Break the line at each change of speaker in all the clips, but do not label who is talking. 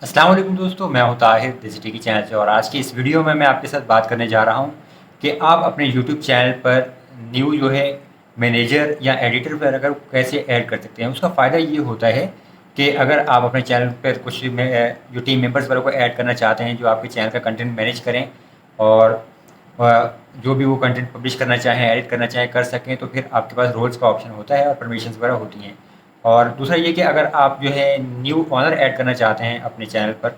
अस्सलाम वालेकुम दोस्तों, मैं हूं ताहिर डिजिटल की चैनल से। और आज की इस वीडियो में मैं आपके साथ बात करने जा रहा हूं कि आप अपने यूट्यूब चैनल पर न्यू जो है मैनेजर या एडिटर पर अगर कैसे ऐड कर सकते हैं। उसका फ़ायदा ये होता है कि अगर आप अपने चैनल पर कुछ जो टीम मेंबर्स वगैरह को ऐड करना चाहते हैं जो आपके चैनल का कंटेंट मैनेज करें और जो भी वो कंटेंट पब्लिश करना चाहें, एडिट करना चाहें, कर सकें, तो फिर आपके पास रोल्स का ऑप्शन होता है और परमिशंस वगैरह होती हैं। और दूसरा ये कि अगर आप जो है न्यू ऑनर ऐड करना चाहते हैं अपने चैनल पर,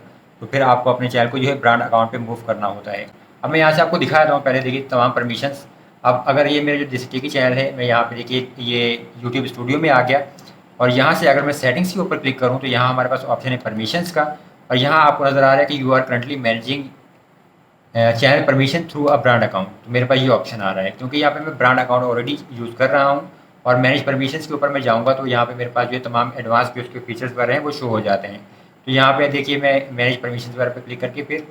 तो फिर आपको अपने चैनल को जो है ब्रांड अकाउंट पे मूव करना होता है। अब मैं यहाँ से आपको दिखा देता हूँ, पहले देखिए तमाम परमिशंस। अब अगर ये मेरे जो डिजिटल की चैनल है, मैं यहाँ पे देखिए ये यूट्यूब स्टूडियो में आ गया। और यहाँ से अगर मैं सेटिंग्स के ऊपर क्लिक करूँ तो यहाँ हमारे पास ऑप्शन है परमिशंस का। और यहाँ आपको नज़र आ रहा है कि you are currently managing channel permission through a brand account. तो मेरे पास ये ऑप्शन आ रहा है क्योंकि यहाँ पे मैं ब्रांड अकाउंट ऑलरेडी यूज़ कर रहा हूँ। और मैनेज परमिशंस के ऊपर मैं जाऊँगा तो यहाँ पे मेरे पास जो है तमाम एडवांस के उसके फीचर्स वगैरह हैं वो शो हो जाते हैं। तो यहाँ पे देखिए मैं मैनेज परमिशंस वगैरह पे क्लिक करके फिर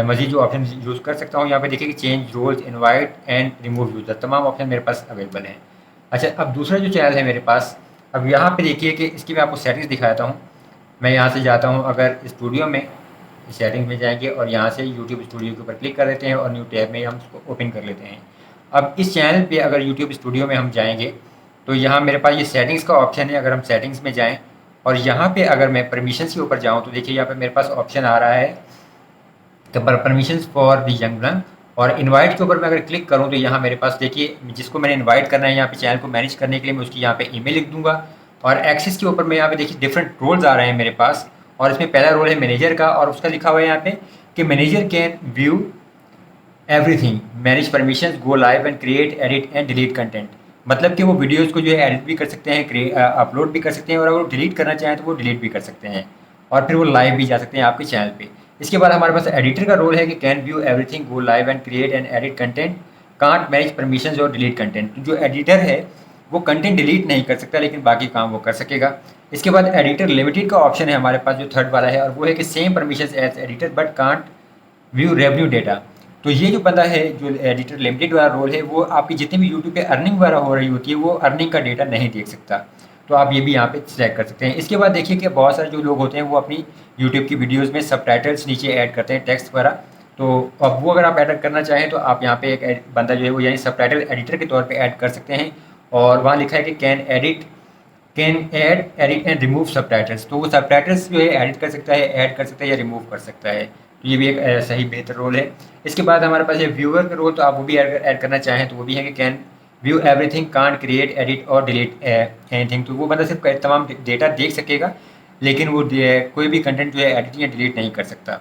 मज़ीद जो ऑप्शन यूज़ कर सकता हूँ। यहाँ पे देखिए कि change roles, invite and remove user, तमाम ऑप्शन मेरे पास अवेलेबल हैं। अच्छा, अब दूसरा जो चैनल है मेरे पास, अब यहाँ पे देखिए कि इसकी मैं आपको सेटिंग्स दिखाता हूँ। मैं यहाँ से जाता हूँ, अगर स्टूडियो में सेटिंग में जाएंगे और यहाँ से यूट्यूब स्टूडियो के ऊपर क्लिक कर देते हैं और न्यू टैब में हम उसको ओपन कर लेते हैं। अब इस चैनल पे अगर यूट्यूब स्टूडियो में हम जाएंगे तो यहाँ मेरे पास ये सेटिंग्स का ऑप्शन है। अगर हम सेटिंग्स में जाएं और यहाँ पे अगर मैं परमिशंस के ऊपर जाऊँ तो देखिए यहाँ पे मेरे पास ऑप्शन आ रहा है कि permissions for the young run. और इनवाइट के ऊपर मैं अगर क्लिक करूँ तो यहाँ मेरे पास देखिए जिसको मैंने इनवाइट करना है यहाँ पे चैनल को मैनेज करने के लिए, मैं उसकी यहाँ पे ईमेल लिख दूंगा। और एक्सेस के ऊपर मैं यहाँ पे देखिए डिफरेंट रोल्स आ रहे हैं मेरे पास। और इसमें पहला रोल है मैनेजर का और उसका लिखा हुआ है यहाँ पे कि manager can view everything, manage permissions, go live and create, edit and delete content. मतलब कि वो वीडियोज़ को जो है एडिट भी कर सकते हैं, अपलोड भी कर सकते हैं, और अगर वो डिलीट करना चाहें तो वो डिलीट भी कर सकते हैं। और फिर वो लाइव भी जा सकते हैं आपके चैनल पे। इसके बाद हमारे पास एडिटर का रोल है कि can view everything, go live and create and edit content, can't manage permissions और डिलीट कंटेंट। जो एडिटर है वो कंटेंट डिलीट नहीं कर सकता लेकिन बाकी काम वो कर सकेगा। इसके बाद एडिटर लिमिटेड का ऑप्शन है हमारे पास जो थर्ड वाला है, और वो है कि same permissions as editor but can't view revenue data. तो ये जो बंदा है जो एडिटर लिमिटेड वाला रोल है, वो आपकी जितनी भी यूट्यूब पे अर्निंग वगैरह हो रही होती है वो अर्निंग का डेटा नहीं देख सकता। तो आप ये भी यहाँ पे सिलेक्ट कर सकते हैं। इसके बाद देखिए कि बहुत सारे जो लोग होते हैं वो अपनी यूट्यूब की वीडियोज़ में सबटाइटल्स नीचे ऐड करते हैं, टेक्स्ट वगैरह। तो अब वो अगर आप ऐड करना चाहें तो आप यहाँ पे एक बंदा जो है वो यानी सबटाइटल एडिटर के तौर पर ऐड कर सकते हैं। और वहाँ लिखा है कि can add, edit and remove subtitles. तो वो सबटाइटल्स जो है एडिट कर सकता है, ऐड कर सकता है या रिमूव कर सकता है। तो ये भी एक सही बेहतर रोल है। इसके बाद हमारे पास है व्यूअर का रोल। तो आप वो भी ऐड करना चाहें तो वो भी है कि can view everything, can't create, edit और डिलीट एनीथिंग। तो वो बंदा सिर्फ तमाम डेटा देख सकेगा लेकिन वो कोई भी कंटेंट जो है एडिट या डिलीट नहीं कर सकता।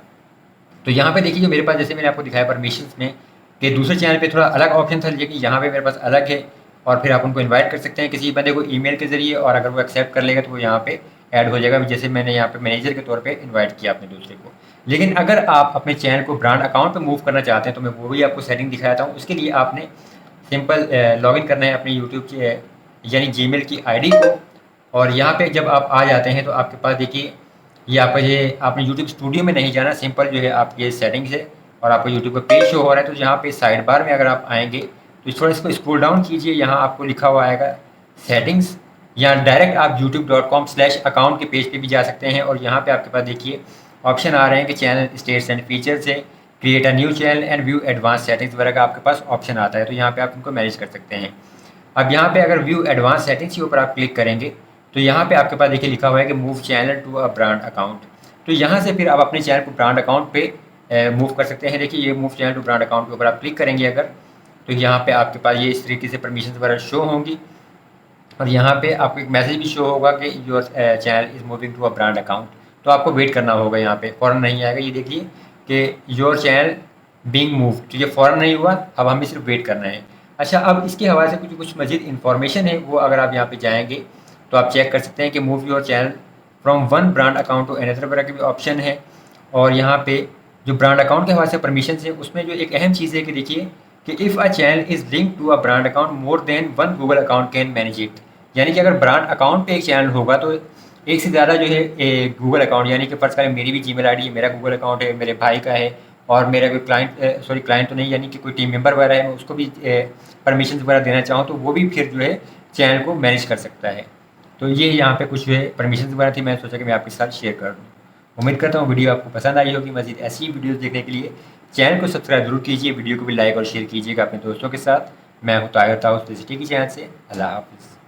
तो यहाँ पे देखिए जो मेरे पास, जैसे मैंने आपको दिखाया परमिशंस में, कि दूसरे चैनल पे थोड़ा अलग ऑप्शन था लेकिन यहाँ पे मेरे पास अलग है। और फिर आप उनको इनवाइट कर सकते हैं किसी बंदे को ईमेल के ज़रिए, और अगर वो एक्सेप्ट कर लेगा तो वो यहाँ पे ऐड हो जाएगा। जैसे मैंने यहाँ पे मैनेजर के तौर पे इनवाइट किया अपने दूसरे को। लेकिन अगर आप अपने चैनल को ब्रांड अकाउंट पे मूव करना चाहते हैं तो मैं वो भी आपको सेटिंग दिखाता हूँ। उसके लिए आपने सिंपल लॉगिन करना है अपने यूट्यूब के यानी जीमेल की आईडी को। और यहाँ पे जब आप आ जाते हैं तो आपके पास देखिए ये आपका, ये आपने यूट्यूब स्टूडियो में नहीं जाना, सिंपल जो है आपके सेटिंग्स है और आपको यूट्यूब का पेज शो हो रहा है। तो यहाँ पे साइड बार में अगर आप आएंगे तो थोड़ा इसको स्क्रॉल डाउन कीजिए, यहाँ आपको लिखा हुआ आएगा सेटिंग्स। या डायरेक्ट आप youtube.com/अकाउंट के पेज पे भी जा सकते हैं। और यहाँ पे आपके पास देखिए ऑप्शन आ रहे हैं कि चैनल स्टेट्स एंड फीचर्स है, create a new channel and view advance settings वगैरह का आपके पास ऑप्शन आता है। तो यहाँ पे आप इनको मैनेज कर सकते हैं। अब यहाँ पे अगर व्यू एडवांस सेटिंग्स के ऊपर आप क्लिक करेंगे तो यहाँ पे आपके पास देखिए लिखा हुआ है कि move channel to a brand account. तो यहाँ से फिर आप अपने चैनल को ब्रांड अकाउंट पे मूव कर सकते हैं। देखिए ये move channel to brand account के ऊपर आप क्लिक करेंगे अगर, तो यहाँ पे आपके पास ये इस तरीके से परमिशन वगैरह शो होंगी। और यहाँ पे आपको एक मैसेज भी शो होगा कि your channel is moving to a brand account. तो आपको वेट करना होगा, यहाँ पे फ़ौरन नहीं आएगा। ये देखिए कि योर चैनल बीइंग मूव, तो ये फ़ौरन नहीं हुआ, अब हमें सिर्फ वेट करना है। अच्छा, अब इसके हवाले से कुछ कुछ मज़ीद इन्फॉर्मेशन है, वो अगर आप यहाँ पे जाएंगे तो आप चेक कर सकते हैं कि move your channel from one brand account to another वगैरह के भी ऑप्शन है। और यहाँ पे जो ब्रांड अकाउंट के हवाले से परमिशन है उसमें जो एक अहम चीज़ है कि देखिए कि if a channel is link to a brand account more than one Google account can manage it. यानी कि अगर ब्रांड अकाउंट पे एक चैनल होगा तो एक से ज़्यादा जो है गूगल अकाउंट, यानी कि फ़र्ज़ करें मेरी भी जीमेल आईडी है, मेरा गूगल अकाउंट है, मेरे भाई का है, और मेरा कोई क्लाइंट तो नहीं, यानी कि कोई टीम मेंबर वगैरह है, मैं उसको भी परमिशन वगैरह देना चाहूँ तो वो भी फिर जो है चैनल को मैनेज कर सकता है। तो ये यहाँ पे कुछ जो है परमिशन वगैरह थी, मैंने सोचा कि मैं आपके साथ शेयर कर दूँ। उम्मीद करता हूँ वीडियो आपको पसंद आई होगी। मज़ीद ऐसी ही वीडियोज़ देखने के लिए चैनल को सब्सक्राइब जरूर कीजिए, वीडियो को भी लाइक और शेयर कीजिएगा अपने दोस्तों के साथ। मैं हूँ ताहिर ताउस देसी टेकी चैनल से। अल्लाह हाफ़िज़।